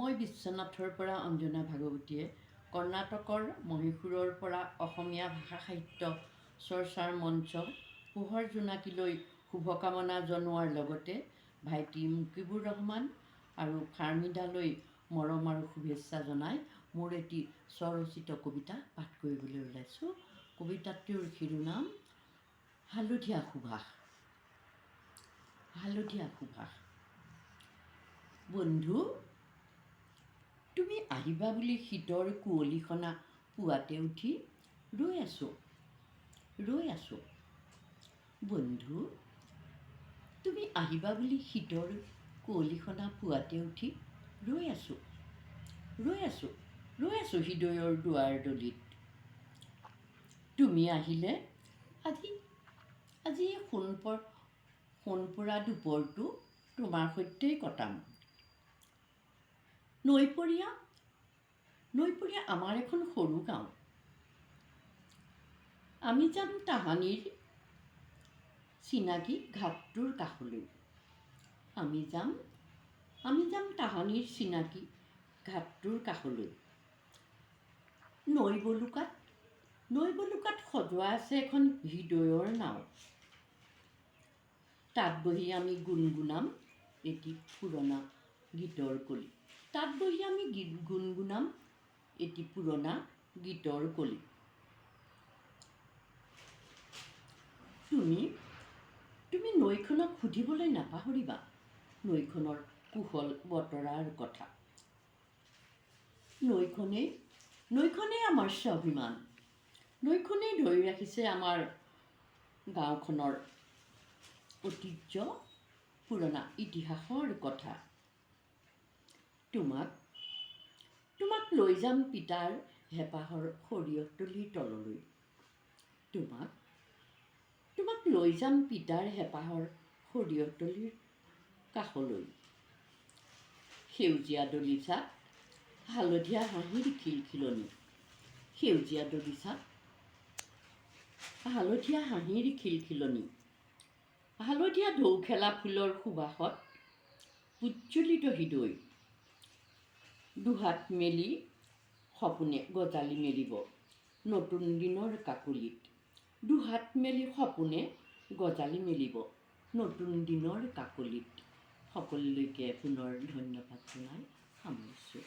মই বিশ্বনাথৰ পৰা অঞ্জনা ভাগৱতীয়ে কৰ্ণাটকৰ মহীশূৰৰ পৰা অসমীয়া ভাষা সাহিত্য চৰ্চাৰ মঞ্চ পোহৰ জোনাকীলৈ শুভকামনা জনোৱাৰ লগতে ভাইটি মুকিবুৰ ৰহমান আৰু ফাৰ্মিদালৈ মৰম আৰু শুভেচ্ছা জনাই মোৰ এটি স্বৰচিত কবিতা পাঠ কৰিবলৈ ওলাইছোঁ। কবিতাটোৰ শিৰোনাম হালধীয়া সুবাস। হালধীয়া সুবাস। বন্ধু, তুমি আহিবা বুলি শীতৰ কুঁৱলীখনা পুৱাতে উঠি ৰৈ আছোঁ। বন্ধু, তুমি আহিবা বুলি শীতৰ কুঁৱলীখনা পুৱাতে উঠি ৰৈ আছোঁ হৃদয়ৰ দুৱাৰ দলিত। তুমি আহিলে আজি সোণপৰা দুপৰটো তোমাৰ সৈতেই কটাম। নৈপৰীয়া আমাৰ এখন সৰু গাঁও। আমি যাম তাহানিৰ চিনাকি ঘাটটোৰ কাষলৈ। আমি যাম তাহানিৰ চিনাকি ঘাটটোৰ কাষলৈ। নৈবলুকাত সজোৱা আছে এখন হৃদয়ৰ নাও। তাত বহি আমি গুণগুণাম এটি পুৰণা গীতৰ কলি। তুমি নৈখনক সুধিবলৈ নাপাহৰিবা নৈখনৰ কুশল বতৰাৰ কথা। নৈখনেই আমাৰ স্বাভিমান। নৈখনেই ধৰি ৰাখিছে আমাৰ গাঁওখনৰ ঐতিহ্য, পুৰণা ইতিহাসৰ কথা। তোমাক লৈ যাম পিতাৰ হেঁপাহৰ সৰিয়হতলীৰ তললৈ। তোমাক লৈ যাম পিতাৰ হেঁপাহৰ সৰিয়হতলীৰ কাষলৈ। সেউজীয়া দলিচাত হালধীয়া হাঁহিৰ খিলখিলনি। সেউজীয়া দলিচাত হালধীয়া হাঁহিৰ খিলখিলনি। হালধীয়া ঢৌ-খেলা ফুলৰ সুবাসত উজ্জ্বলিত হৃদয়। দুহাত মেলি সপোনে গজালি মেলিব নতুন দিনৰ কাকলিত। দুহাত মেলি সপোনে গজালি মেলিব নতুন দিনৰ কাকলিত। সকলোলৈকে পুনৰ ধন্যবাদ জনাই সামৰিছোঁ।